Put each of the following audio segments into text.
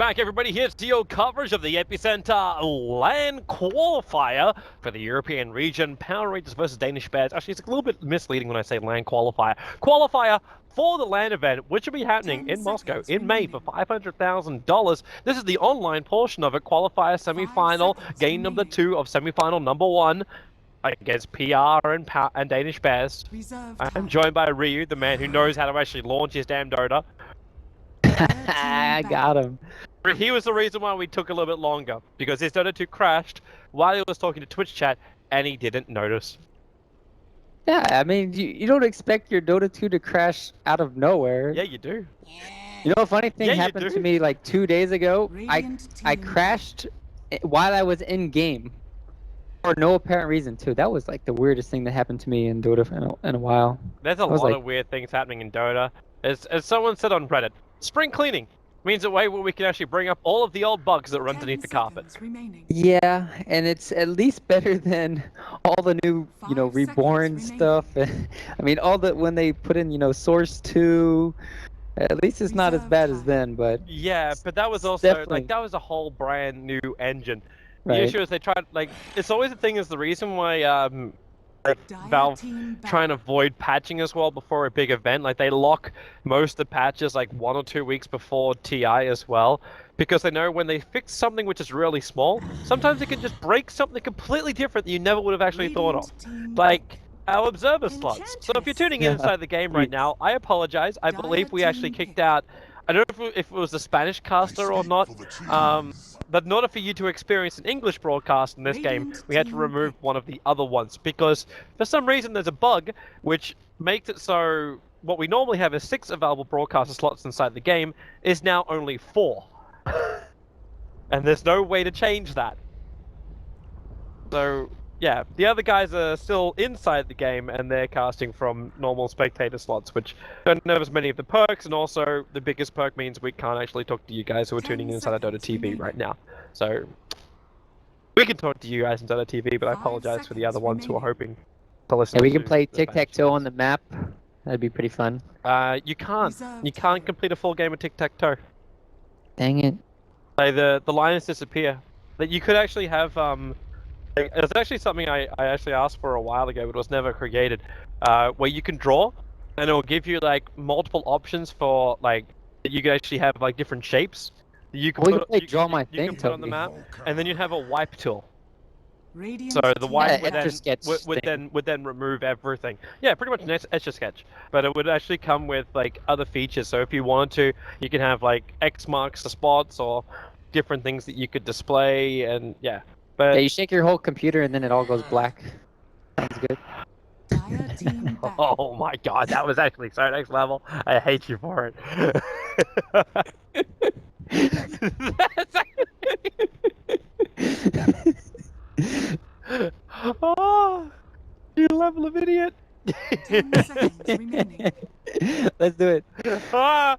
back, everybody. Here's your coverage of the Epicenter LAN qualifier for the European region. Power Rangers versus Danish Bears. Actually, it's a little bit misleading when I say LAN qualifier. Qualifier for the LAN event, which will be happening in Moscow in May for $500,000. This is the online portion of it. Qualifier semi-final, game number 2 of semi-final number 1 against PR and Danish Bears. I'm joined by Ryu, the man who knows how to actually launch his damn Dota. I got him. He was the reason why we took a little bit longer, because his Dota 2 crashed while he was talking to Twitch chat, and he didn't notice. Yeah, I mean, you don't expect your Dota 2 to crash out of nowhere. Yeah, you do. You know, a funny thing happened to me like 2 days ago. I crashed while I was in game for no apparent reason too. That was like the weirdest thing that happened to me in Dota in a while. There's a lot of weird things happening in Dota. As someone said on Reddit, spring cleaning means a way where we can actually bring up all of the old bugs that run underneath the carpet. Yeah, and it's at least better than all the new, reborn stuff. I mean, when they put in, Source 2, at least it's not as bad as then, but... Yeah, but that was also, that was a whole brand new engine. The issue is they tried, it's always the thing is the reason why, Valve try and avoid patching as well before a big event. They lock most of the patches 1 or 2 weeks before TI as well, because they know when they fix something which is really small, sometimes it can just break something completely different that you never would have actually thought of. Like our observer slots. So if you're tuning in inside the game right now, I apologize. I believe we actually kicked out, I don't know if it was the Spanish caster or not, but in order for you to experience an English broadcast in this game, we had to remove one of the other ones, because for some reason there's a bug which makes it so what we normally have is 6 available broadcaster slots inside the game is now only 4. And there's no way to change that. So yeah, the other guys are still inside the game and they're casting from normal spectator slots, which don't have as many of the perks, and also the biggest perk means we can't actually talk to you guys who are tuning in inside of Dota TV right now. So we can talk to you guys in Dota TV, but I apologize for the other ones who are hoping to listen. Yeah, we can play tic-tac-toe on the map. That'd be pretty fun. You can't. You can't complete a full game of tic-tac-toe. Dang it. The lines disappear. That you could actually have it's actually something I actually asked for a while ago, but it was never created. Where you can draw, and it will give you multiple options for that you can actually have different shapes. You can put on the map, and then you have a wipe tool. So the wipe would then remove everything. Yeah, pretty much an Etch-a-Sketch, but it would actually come with other features. So if you wanted to, you can have X marks the spots or different things that you could display, and yeah. But yeah, you shake your whole computer and then it all goes black. Sounds good. Oh my god, that was actually so next level. I hate you for it. Oh, you level of idiot. 10 seconds remaining. Let's do it. I'm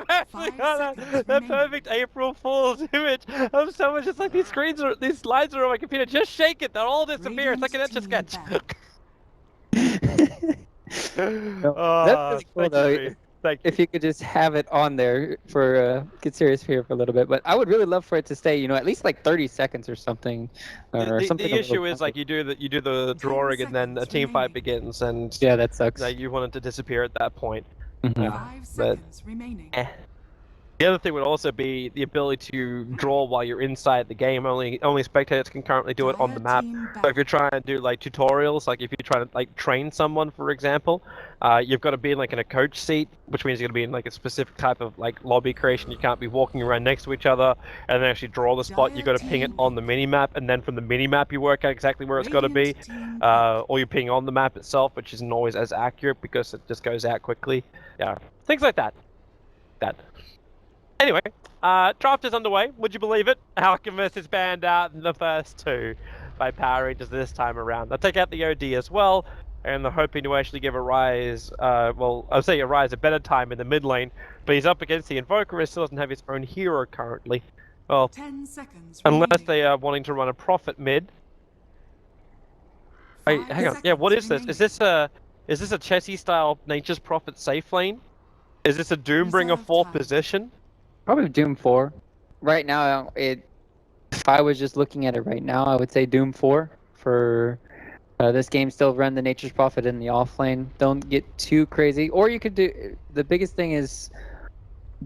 actually got that perfect April Fool's image of someone just these slides are on my computer. Just shake it, they'll all disappear. It's like an Etch-a-Sketch. That's really cool though. If you could just have it on there for get serious here for a little bit, but I would really love for it to stay, at least 30 seconds or something. The issue is you do the drawing and then a team fight begins, and yeah, that sucks. You want it to disappear at that point. 5 seconds remaining. The other thing would also be the ability to draw while you're inside the game. Only spectators can currently do it on the map. So if you're trying to do tutorials, if you're trying to train someone, for example, you've got to be in a coach seat, which means you're going to be in a specific type of lobby creation. You can't be walking around next to each other and then actually draw the spot. You've got to ping it on the mini map, and then from the mini map you work out exactly where it's got to be, or you ping on the map itself, which isn't always as accurate because it just goes out quickly. Yeah, things like that. Anyway, draft is underway. Would you believe it? Alchemist is banned out in the first 2 by Power Rangers this time around. They'll take out the OD as well, and they're hoping to actually give a Rise, I'll say a Rise a better time in the mid lane, but he's up against the Invoker, who still doesn't have his own hero currently. Well, 10 seconds unless they are wanting to run a Prophet mid. Wait, hang on. Yeah, what is this? Is this a Chessie style Nature's Prophet safe lane? Is this a Doombringer 4th position? Probably Doom 4. Right now, if I was just looking at it right now, I would say Doom 4 for this game. Still run the Nature's Prophet in the off lane. Don't get too crazy. Or you could do, the biggest thing is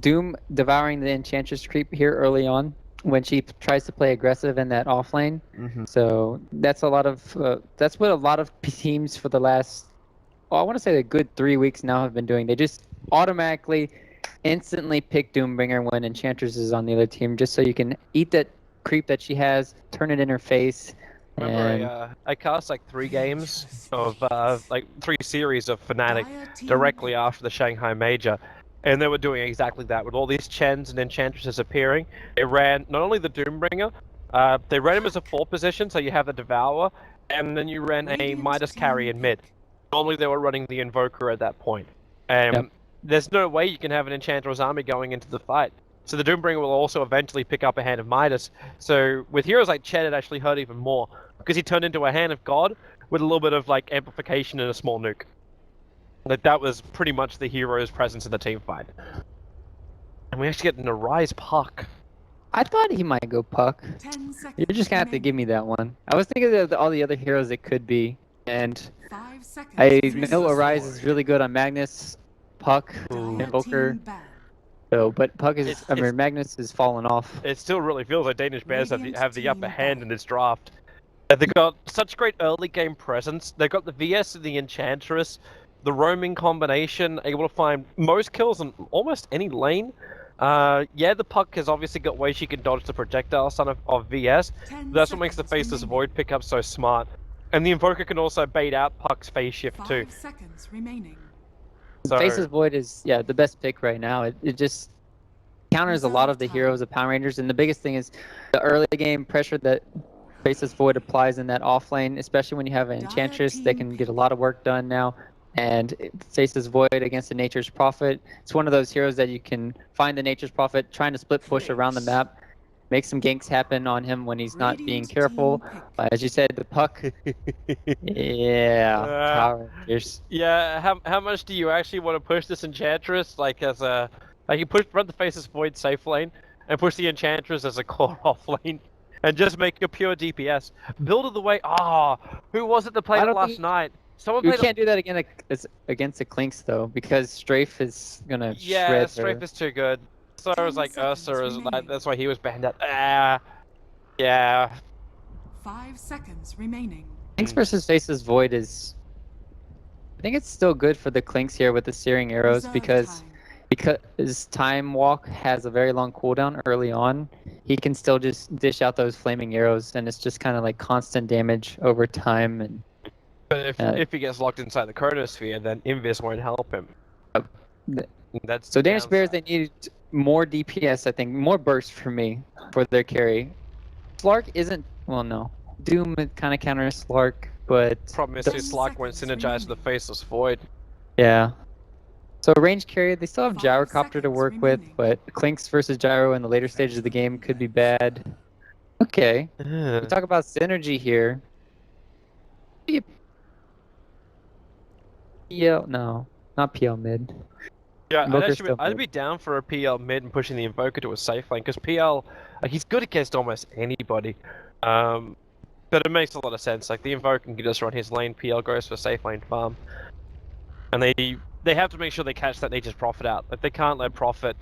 Doom devouring the Enchantress creep here early on when she tries to play aggressive in that off lane. So that's a lot of that's what a lot of teams for the last, I want to say a good 3 weeks now have been doing. They just automatically, instantly pick Doombringer when Enchantress is on the other team, just so you can eat that creep that she has, turn it in her face. Remember, I cast like 3 games of like 3 series of Fnatic directly after the Shanghai Major, and they were doing exactly that with all these Chens and Enchantresses appearing. They ran not only the Doombringer, they ran him as a 4 position, so you have the Devourer, and then you ran a Midas carry in mid. Normally they were running the Invoker at that point. There's no way you can have an Enchantress army going into the fight. So the Doombringer will also eventually pick up a hand of Midas. So with heroes like Chet, it actually hurt even more, because he turned into a hand of God with a little bit of like amplification and a small nuke. Like that was pretty much the hero's presence in the team fight. And we actually get an Arise Puck. I thought he might go Puck. You're just gonna have to give me that one. I was thinking of all the other heroes it could be, and I know Arise is really good on Magnus, Puck, Invoker. So, but Puck is, Magnus is falling off. It still really feels like Danish Bears have the upper hand in this draft. They've got such great early game presence. They've got the VS and the Enchantress, the roaming combination, able to find most kills in almost any lane. Yeah, the Puck has obviously got ways she can dodge the projectile son of VS. That's what makes the Faceless Void pickup so smart. And the Invoker can also bait out Puck's phase shift too. 5 seconds remaining. So, Faceless Void is, the best pick right now. It just counters a lot of the heroes of Power Rangers, and the biggest thing is the early game pressure that Faceless Void applies in that off lane, especially when you have an Enchantress. They can get a lot of work done now. And Faceless Void against the Nature's Prophet. It's one of those heroes that you can find the Nature's Prophet trying to split push around the map, make some ganks happen on him when he's not being careful. As you said, the Puck. Power Rangers. Yeah, how much do you actually want to push this Enchantress? Like as a, like you run the Faceless Void safe lane and push the Enchantress as a core off lane and just make a pure DPS. Build of the way. Who was it that played it last night? Someone You can't do that again against the Clinks though, because Strafe is gonna shred her. Strafe is too good. So I was like, Ursa is like, that's why he was banned out. Yeah. 5 seconds remaining. Clinks versus Faceless Void is, I think it's still good for the Clinks here with the Searing Arrows because Time Walk has a very long cooldown early on. He can still just dish out those flaming arrows, and it's just kind of like constant damage over time. And but if he gets locked inside the Chronosphere, then Invis won't help him. That's so Danish Bears, they need more DPS, I think, more burst for me for their carry. Slark isn't, well, no. Doom kind of counters Slark, but problem is Slark won't synergize with the Faceless Void. Yeah. So range carry, they still have Gyrocopter to work with, but Clinks versus Gyro in the later stages of the game could be bad. Okay. We talk about synergy here. PL, no, not PL mid. Yeah, I'd be down for a PL mid and pushing the Invoker to a safe lane, because PL, like, he's good against almost anybody. But it makes a lot of sense. Like, the Invoker can just run his lane, PL goes for safe lane farm. And they have to make sure they catch that Nature's Prophet out. Like, they can't let Prophet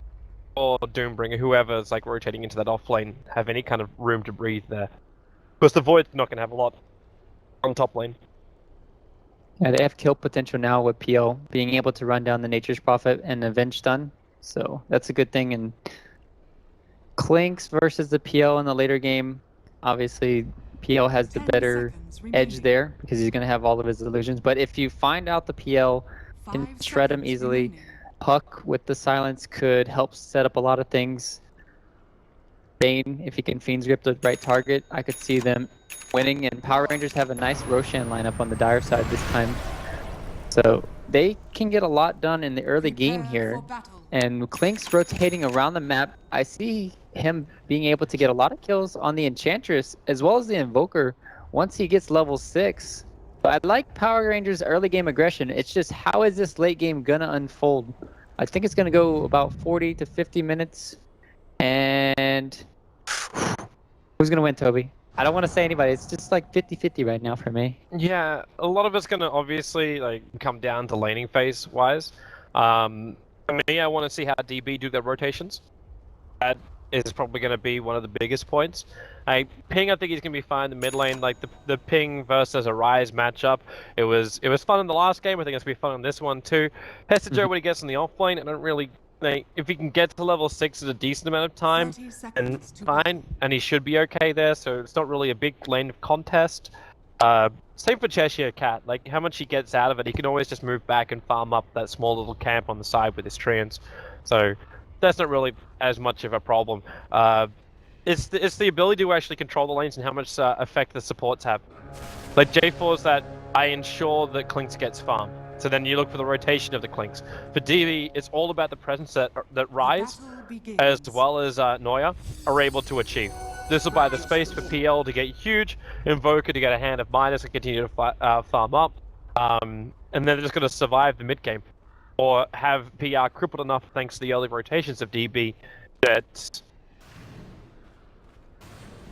or Doombringer, whoever's like rotating into that off lane, have any kind of room to breathe there. Because the Void's not going to have a lot on top lane. Yeah, they have kill potential now with PL being able to run down the Nature's Prophet and Avenge Stun. So that's a good thing. And Clinks versus the PL in the later game, obviously PL has the better edge there because he's going to have all of his illusions. But if you find out the PL can shred him easily, Puck with the silence could help set up a lot of things. Bane, if he can Fiend's Grip the right target, I could see them winning, and Power Rangers have a nice Roshan lineup on the Dire side this time. So they can get a lot done in the early game here. And Clinks rotating around the map, I see him being able to get a lot of kills on the Enchantress as well as the Invoker once he gets level 6. But I like Power Rangers' early game aggression. It's just, how is this late game gonna unfold? I think it's gonna go about 40 to 50 minutes. And who's gonna win, Toby? I don't want to say anybody. It's just like 50-50 right now for me. Yeah, a lot of it's gonna obviously like come down to laning phase wise. For me, I want to see how DB do their rotations. That is probably going to be one of the biggest points. Ping, I think he's going to be fine in the mid lane. Like the Ping versus Arise matchup, it was fun in the last game. I think it's going to be fun in this one too. Hester when he gets on the off lane, I don't really like if he can get to level 6 in a decent amount of time, and fine, and he should be okay there. So it's not really a big lane of contest. Same for Cheshire Cat. Like how much he gets out of it, he can always just move back and farm up that small little camp on the side with his treants. So that's not really as much of a problem. It's the ability to actually control the lanes and how much effect the supports have. Like J4's that I ensure that Clinks gets farmed. So then you look for the rotation of the Clinks. For DV, it's all about the presence that Rise, as well as Noya, are able to achieve. This will buy the space for PL to get huge, Invoker to get a hand of minus and continue to farm up. And then they're just going to survive the mid game. Or have PR crippled enough thanks to the early rotations of DB that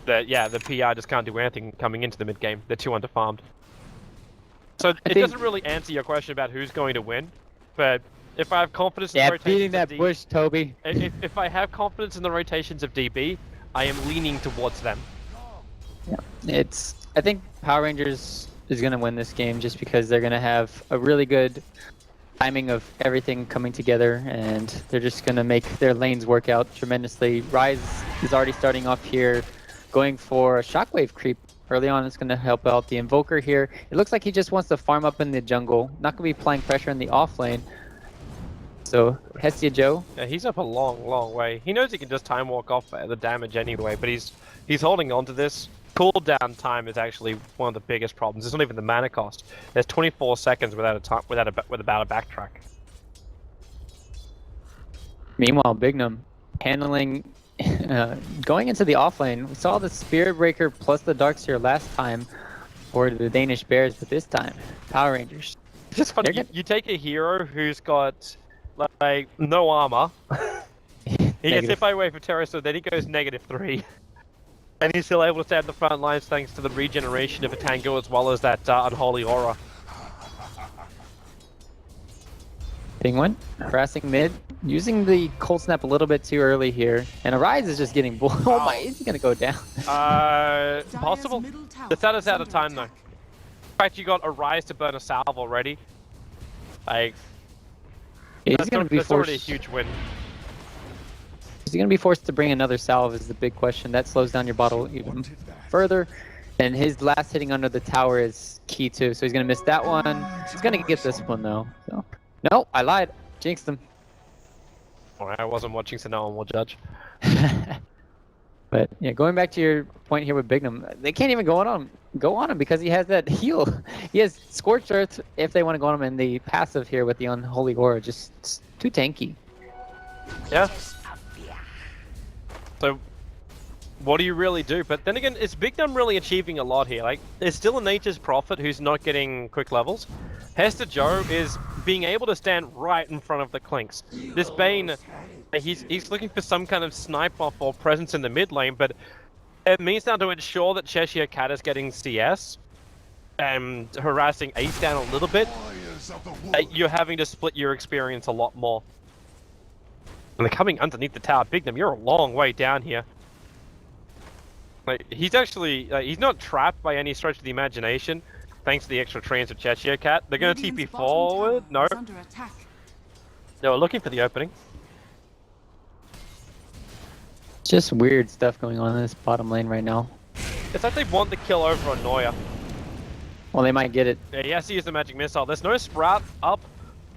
the PR just can't do anything coming into the mid game. They're too underfarmed. So it doesn't really answer your question about who's going to win, but if I have confidence in the rotations beating that bush, Toby. If I have confidence in the rotations of DB, I am leaning towards them. Yeah, I think Power Rangers is going to win this game just because they're going to have a really good timing of everything coming together, and they're just going to make their lanes work out tremendously. Rise is already starting off here, going for a shockwave creep. Early on, it's going to help out the Invoker here. It looks like he just wants to farm up in the jungle. Not going to be applying pressure in the off lane. So, Hestia Joe. Yeah, he's up a long, long way. He knows he can just time walk off the damage anyway, but he's holding on to this. Cooldown time is actually one of the biggest problems. It's not even the mana cost. There's 24 seconds without a backtrack. Meanwhile, Bignum handling, going into the off lane. We saw the Spirit Breaker plus the Darkseer last time for the Danish Bears, but this time, Power Rangers. It's just funny. You take a hero who's got like no armor. He gets hit by a wave of terror, so then he goes -3. And he's still able to stay at the front lines thanks to the regeneration of a Tango as well as that Unholy Aura. Penguin harassing mid, using the Cold Snap a little bit too early here. And Arise is just getting oh my, is he gonna go down? Possible. The Saturday's out of time though. In fact, you got Arise to burn a salve already. Like, that's already a huge win. Is he going to be forced to bring another salve is the big question. That slows down your bottle even further. And his last hitting under the tower is key too. So he's going to miss that one. He's going to get this one though. So. No, I lied. Jinxed him. I wasn't watching, so no one will judge. But yeah, going back to your point here with Bignum, they can't even go on him because he has that heal. He has Scorched Earth if they want to go on him, and the passive here with the Unholy Aura just too tanky. Yeah. So, what do you really do? But then again, is Bignum really achieving a lot here? Like, there's still a Nature's Prophet who's not getting quick levels. Hester Joe is being able to stand right in front of the Clinks. This Bane, he's looking for some kind of snipe off or presence in the mid lane, but it means now to ensure that Cheshire Cat is getting CS and harassing Ace down a little bit, you're having to split your experience a lot more. And they're coming underneath the tower. Bignum, you're a long way down here. Like, he's actually, he's not trapped by any stretch of the imagination, thanks to the extra trains of Cheshire Cat. They're going to TP forward. No. They were looking for the opening. Just weird stuff going on in this bottom lane right now. It's like they want the kill over on Noya. Well, they might get it. Yeah, he has to use the magic missile. There's no Sprout up.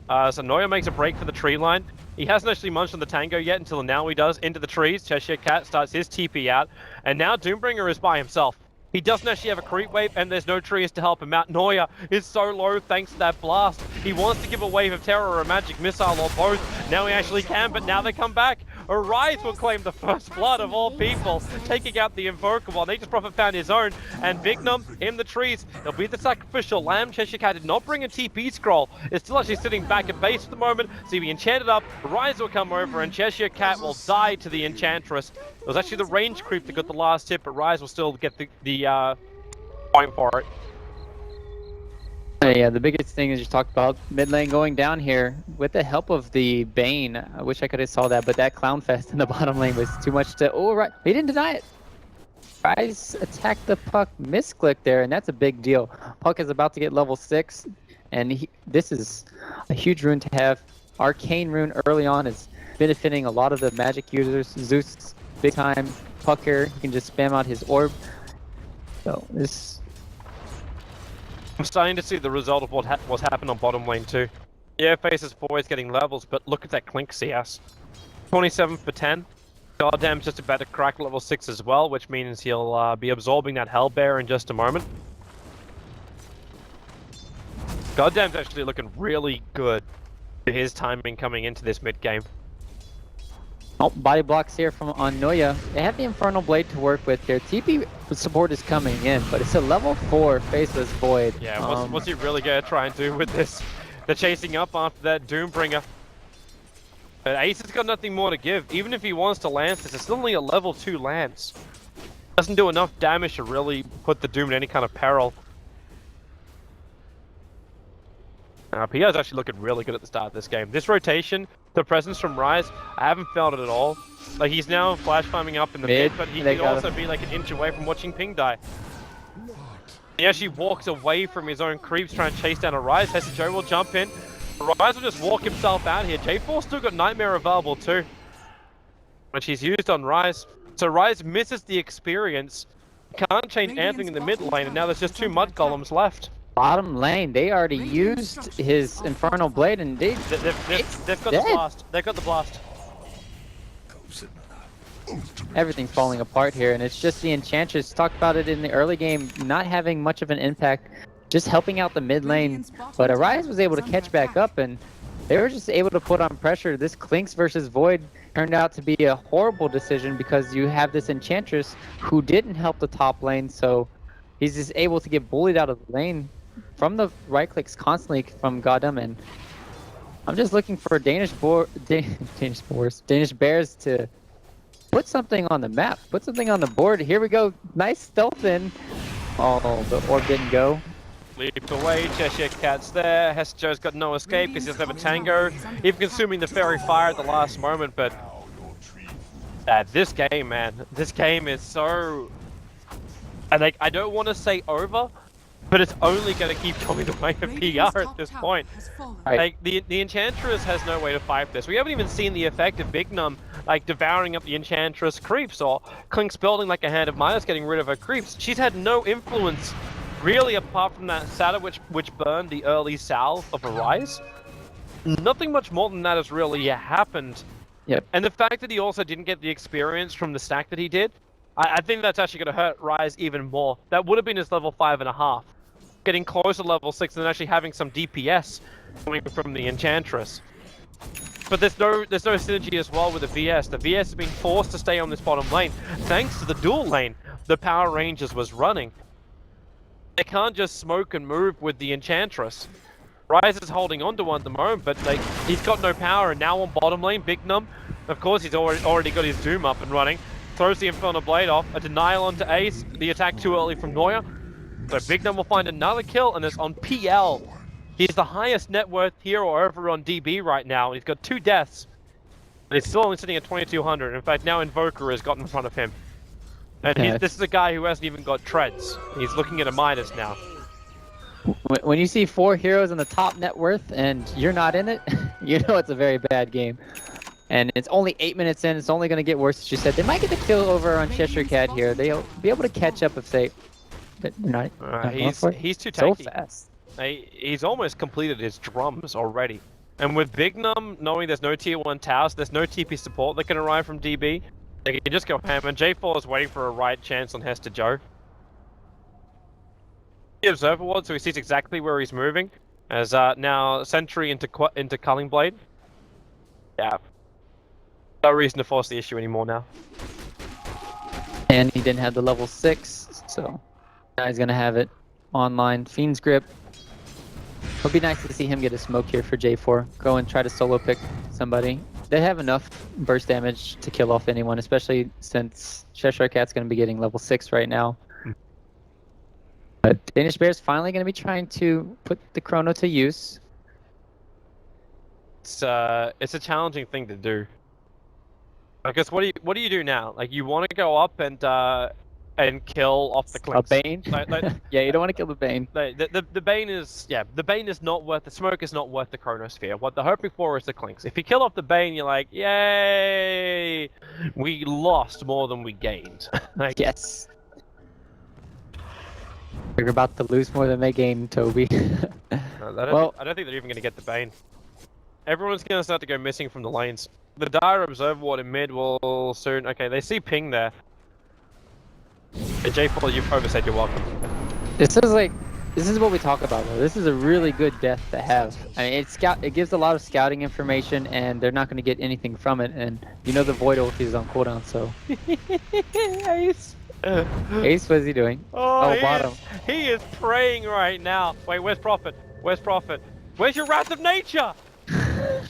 So Noya makes a break for the tree line. He hasn't actually munched on the Tango yet until now he does. Into the trees, Cheshire Cat starts his TP out. And now Doombringer is by himself. He doesn't actually have a creep wave and there's no trees to help him out. Noya is so low thanks to that blast. He wants to give a wave of terror or a magic missile or both. Now he actually can, but now they come back. Arise will claim the first blood of all people, taking out the Invoker while Nature's Prophet found his own. And Bignum in the trees, he'll be the sacrificial lamb. Cheshire Cat did not bring a TP scroll. It's still actually sitting back at base at the moment. So he enchanted up, Arise will come over, and Cheshire Cat will die to the Enchantress. It was actually the range creep that got the last hit, but Rise will still get the point for it. Yeah, the biggest thing is you talked about mid lane going down here with the help of the Bane. I wish I could have saw that, but that Clown Fest in the bottom lane was too much to... Oh, right. He didn't deny it. Rise attacked the Puck, misclick there, and that's a big deal. Puck is about to get level 6, and this is a huge rune to have. Arcane rune early on is benefiting a lot of the magic users. Zeus, big time. Puck here, he can just spam out his orb. So this... I'm starting to see the result of what's happened on bottom lane too. Yeah, faces Void's getting levels, but look at that Clink CS. 27 for 10. Goddamn's just about to crack level 6 as well, which means he'll be absorbing that Hellbear in just a moment. Goddamn's actually looking really good to his timing coming into this mid game. Oh, body blocks here from on Noya. They have the Infernal Blade to work with here. TP support is coming in, but it's a level 4 Faceless Void. Yeah, what's he really gonna try and do with this? The chasing up after that Doombringer. But Ace has got nothing more to give. Even if he wants to lance this, it's still only a level 2 lance. Doesn't do enough damage to really put the Doom in any kind of peril. PR's actually looking really good at the start of this game. This rotation, the presence from Rise, I haven't felt it at all. Like, he's now flash farming up in the mid, but he could also be like an inch away from watching Ping die. He actually walks away from his own creeps trying to chase down a Rise. Hester Joe will jump in. Rise will just walk himself out here. J4 still got Nightmare available too, which he's used on Rise. So Rise misses the experience. Can't change anything in the mid lane, and now there's just 2 Mud Golems left. Bottom lane, they already used his Infernal Blade, and they've got the blast. They've got the blast. Everything's falling apart here, and it's just the Enchantress. Talked about it in the early game, not having much of an impact, just helping out the mid lane. But Arise was able to catch back up, and they were just able to put on pressure. This Clinks versus Void turned out to be a horrible decision because you have this Enchantress who didn't help the top lane, so he's just able to get bullied out of the lane from the right clicks constantly from Goddamn. And I'm just looking for Danish Bears to put something on the map, put something on the board. Here we go, nice stealth in. Oh, the orb didn't go. Leap away, Cheshire Cat's there. Hester Joe's got no escape because he doesn't have a tango. Even consuming the Fairy Fire at the last moment, but this game, man, this game is so... I don't want to say over, but it's only going to keep going the way of PR at this point. Like, the Enchantress has no way to fight this. We haven't even seen the effect of Bignum, like, devouring up the Enchantress creeps, or Clink's building like a Hand of Midas getting rid of her creeps. She's had no influence, really, apart from that Satyr which burned the early salve of Arise. Nothing much more than that has really happened. Yep. And the fact that he also didn't get the experience from the stack that he did, I think that's actually going to hurt Rise even more. That would have been his level 5.5. Getting closer to level 6 and actually having some DPS coming from the Enchantress. But there's no synergy as well with the VS. The VS has been forced to stay on this bottom lane. Thanks to the dual lane the Power Rangers was running. They can't just smoke and move with the Enchantress. Rise is holding on to one at the moment, but like, he's got no power, and now on bottom lane, Bignum, of course he's already got his Doom up and running. Throws the Infernal Blade off, a denial onto Ace, the attack too early from Noya. So Bignum will find another kill, and it's on PL. He's the highest net worth hero over on DB right now, and he's got 2 deaths. And he's still only sitting at 2200. In fact, now Invoker has got in front of him. And this is a guy who hasn't even got treads. He's looking at a Midas now. When you see 4 heroes in the top net worth and you're not in it, you know it's a very bad game. And it's only 8 minutes in, it's only going to get worse, as you said. They might get the kill over on Cheshire Cat here. They'll be able to catch up if they... He's too tanky. So fast. He's almost completed his drums already. And with Bignum knowing there's no tier 1 towers, there's no TP support that can arrive from DB, they can just go ham. And J4 is waiting for a right chance on Hester Joe. He Observer Ward, so he sees exactly where he's moving. As now Sentry into Culling Blade. Yeah. No reason to force the issue anymore now. And he didn't have the level 6, so now he's gonna have it online. Fiend's Grip. It'll be nice to see him get a smoke here for J4. Go and try to solo pick somebody. They have enough burst damage to kill off anyone, especially since Cheshire Cat's gonna be getting level 6 right now. But Danish Bear's finally gonna be trying to put the chrono to use. It's a challenging thing to do. I guess what do you do now? Like you want to go up and kill off the clinks. A Bane? Yeah, you don't want to kill the Bane. The Bane is the Bane is not worth the smoke is not worth the chronosphere. What they're hoping for is the clinks. If you kill off the Bane, you're like, yay, we lost more than we gained. Like, yes. We're about to lose more than they gained, Toby. I don't think they're even going to get the Bane. Everyone's going to start to go missing from the lanes. The Dire Observer Ward in mid will soon... Okay, they see ping there. Hey, J4, you've oversaid you're welcome. This is what we talk about, though. This is a really good death to have. I mean, it gives a lot of scouting information, and they're not going to get anything from it. And you know the Void ult is on cooldown, so... Ace! Ace, what is he doing? Oh, bottom. He is praying right now. Wait, where's Prophet? Where's Prophet? Where's your Wrath of Nature?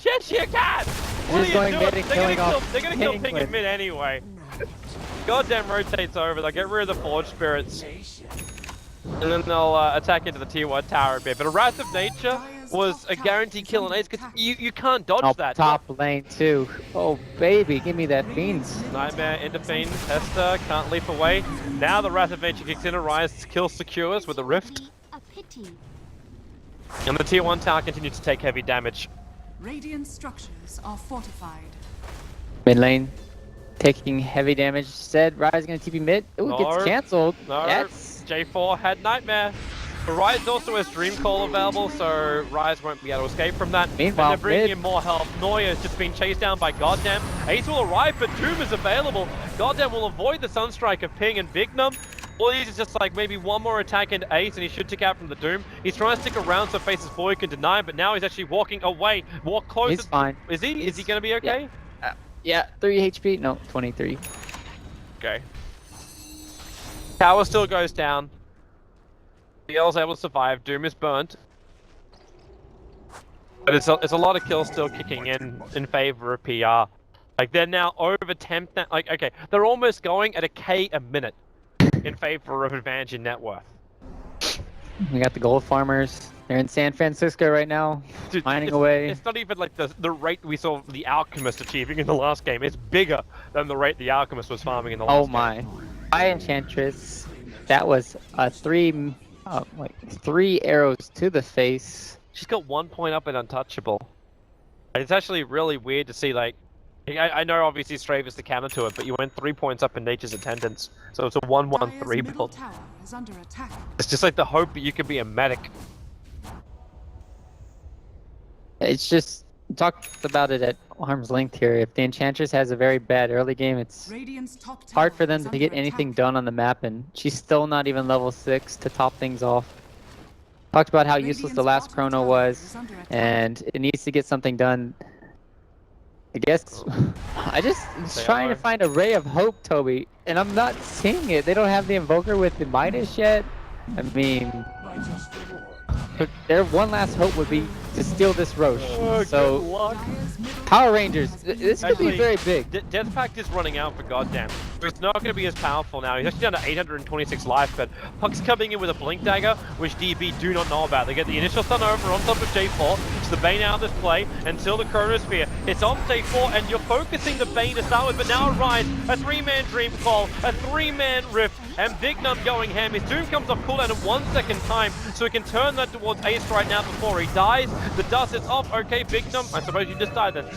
Cheshire Cat! What are you doing? They're gonna kill Ping in mid anyway. Goddamn rotates over, they'll get rid of the Forge Spirits. And then they'll attack into the tier 1 tower a bit. But a Wrath of Nature was a guaranteed kill on Ace, because you can't dodge that. Top lane too. Oh baby, give me that Fiends. Nightmare into Fiend, Hester can't leap away. Now the Wrath of Nature kicks in, Arias kill secures with a Rift. And the tier 1 tower continues to take heavy damage. Radiant structures are fortified. Mid lane taking heavy damage. Said Rise gonna TP mid. Ooh, gets cancelled. No, yes. J4 had Nightmare. But Rise also has Dream Call available, so Rise won't be able to escape from that. Meanwhile, and they're bringing in more help. Neuer's just been chased down by Goddamn. Ace will arrive, but Doom is available. Goddamn will avoid the Sunstrike of Ping and Bignum. All he is just like maybe one more attack into Ace, and he should tick out from the Doom. He's trying to stick around so Faces Void can deny him, but now he's actually walking away. Walk closer. He's fine. Is he? Is he going to be okay? Yeah, 3 HP. No, 23. Okay. Tower still goes down. DL's able to survive. Doom is burnt. But it's a lot of kills still kicking in favor of PR. Like, they're now over 10... Like, okay, they're almost going at a K a minute in favor of advantage in net worth. We got the gold farmers. They're in San Francisco right now, Dude, mining away. It's not even like the rate we saw the Alchemist achieving in the last game. It's bigger than the rate the Alchemist was farming in the last game. Oh my. By Enchantress. That was a 3 arrows to the face. She's got 1 point up in Untouchable. It's actually really weird to see, like, I know obviously Strafe is the counter to it, but you went 3 points up in Nature's Attendance. So it's a 1-1-3 build. It's just like the hope that you could be a medic. It's just, talked about it at arm's length here. If the Enchantress has a very bad early game, it's hard for them to get anything done on the map, and she's still not even level 6 to top things off. Talked about how useless the last chrono was, and it needs to get something done. I guess it's trying to find a ray of hope, Toby, and I'm not seeing it. They don't have the Invoker with the Midas yet. I mean, their one last hope would be to steal this Roche. Oh, so, good luck. Power Rangers, this could be very big. Death Pact is running out for Goddamn. It's not going to be as powerful now. He's actually down to 826 life, but Puck's coming in with a Blink Dagger, which DB do not know about. They get the initial stun over on top of J4. It's the Bane out of this play until the Chronosphere. It's on J4, and you're focusing the Bane to start with, but now Rise, a 3-man Dream Call, a 3-man Rift, and Bignum going ham. His Doom comes off cooldown in 1 second time, so he can turn that towards Ace right now before he dies. The dust is off. Okay, Bignum, I suppose you just died then.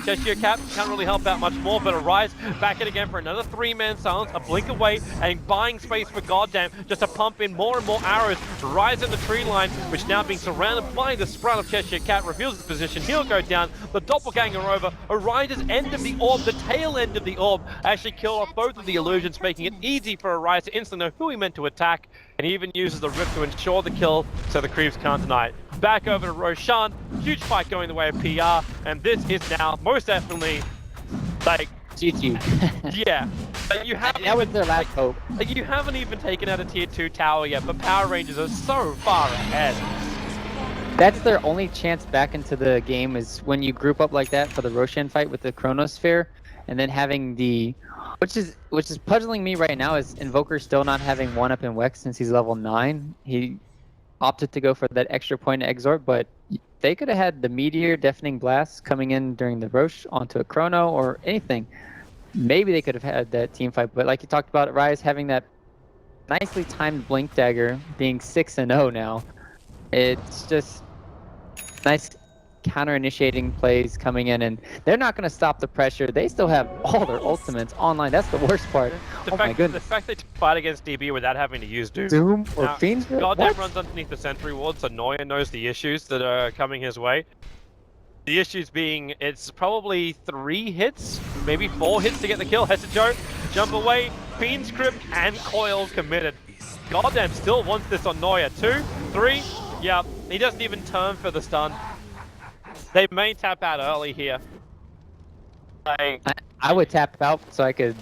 Cheshire Cat can't really help out much more, but Arise back in again for another 3-man silence, a blink away, and buying space for Goddamn just to pump in more and more arrows. Rise in the tree line, which now being surrounded by the Sprout of Cheshire Cat, reveals his position. He'll go down, the Doppelganger over. Arise's end of the orb, the tail end of the orb, actually kill off both of the illusions, making it easy for Arise to instantly know who he meant to attack, and he even uses the Rift to ensure the kill, so the creeps can't deny it. Back over to Roshan, huge fight going the way of PR, and this is now most definitely Like, GG. yeah. Like, you haven't That was even, their last hope. like, you haven't even taken out a tier 2 tower yet, but Power Rangers are so far ahead. That's their only chance back into the game is when you group up like that for the Roshan fight with the Chronosphere, and then having the, which is puzzling me right now is Invoker still not having 1-up in Wex since he's level 9. He opted to go for that extra point exort, but they could have had the Meteor Deafening Blast coming in during the Roche onto a Chrono or anything. Maybe they could have had that team fight, but like you talked about, Rise having that nicely timed Blink Dagger being 6-0 now. It's just nice counter-initiating plays coming in, and they're not going to stop the pressure. They still have all their ultimates online. That's the worst part. Oh my goodness. The fact they fight against DB without having to use Doom. Doom or Now, Fiends? Goddamn runs underneath the sentry ward, so Neuer knows the issues that are coming his way. The issues being, it's probably 3 hits, maybe 4 hits to get the kill. Hesajo, jump away, Fiend's Crypt, and Coil committed. Goddamn still wants this on Neuer. 2, 3, yeah, he doesn't even turn for the stun. They may tap out early here. I would tap out so I could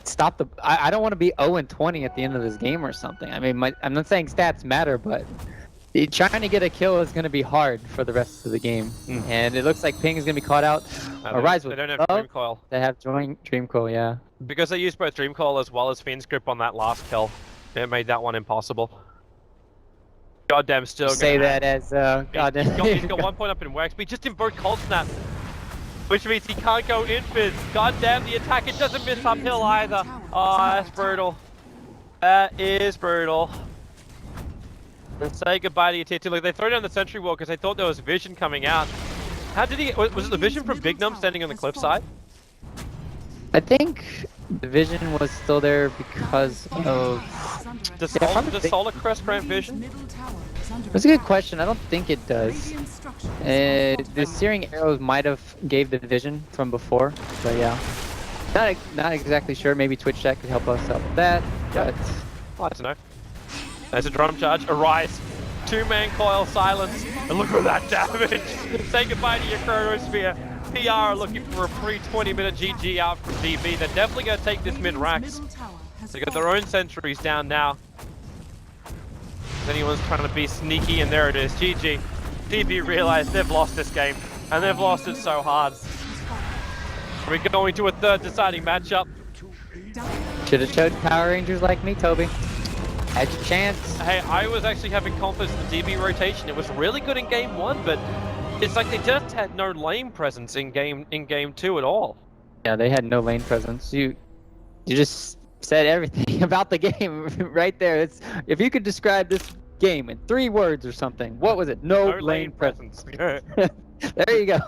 stop the... I don't want to be 0-20 at the end of this game or something. I mean, I'm not saying stats matter, but trying to get a kill is going to be hard for the rest of the game. And it looks like Ping is going to be caught out. Rise they would don't have Dream Coil. They have Dream Coil, yeah. Because they used both Dream Coil as well as Fiend's Grip on that last kill. It made that one impossible. Goddamn still say that as goddamn. He's got 1 point up in Wax, but he just invoked Cold Snap. Which means he can't go in Fizz. Goddamn the attack, it doesn't miss uphill either. Oh, that's brutal. That is brutal. Say goodbye to your tier 2. Look, they throw down the sentry wall because they thought there was vision coming out. How did he was it the vision from Big Num standing on the cliffside? I think the vision was still there because of... Does Solar Crest grant vision? That's a good question. I don't think it does. The Searing Arrows might have gave the vision from before, but yeah. Not exactly sure. Maybe Twitch chat could help us out with that, but... I don't know. There's a drum charge. Arise. 2-man coil silence. And look at that damage. Say goodbye to your Chronosphere. PR are looking for a free 20-minute GG out from DB. They're definitely going to take this mid-racks. They got their own sentries down now. If anyone's trying to be sneaky, and there it is. GG. DB realized they've lost this game, and they've lost it so hard. We're going to a third deciding matchup. Should have showed Power Rangers like me, Toby. Had your chance. Hey, I was actually having confidence in the DB rotation. It was really good in game 1, but it's like they just had no lane presence in game 2 at all. Yeah, they had no lane presence. You just said everything about the game right there. It's if you could describe this game in 3 words or something, what was it? No lane presence. There you go.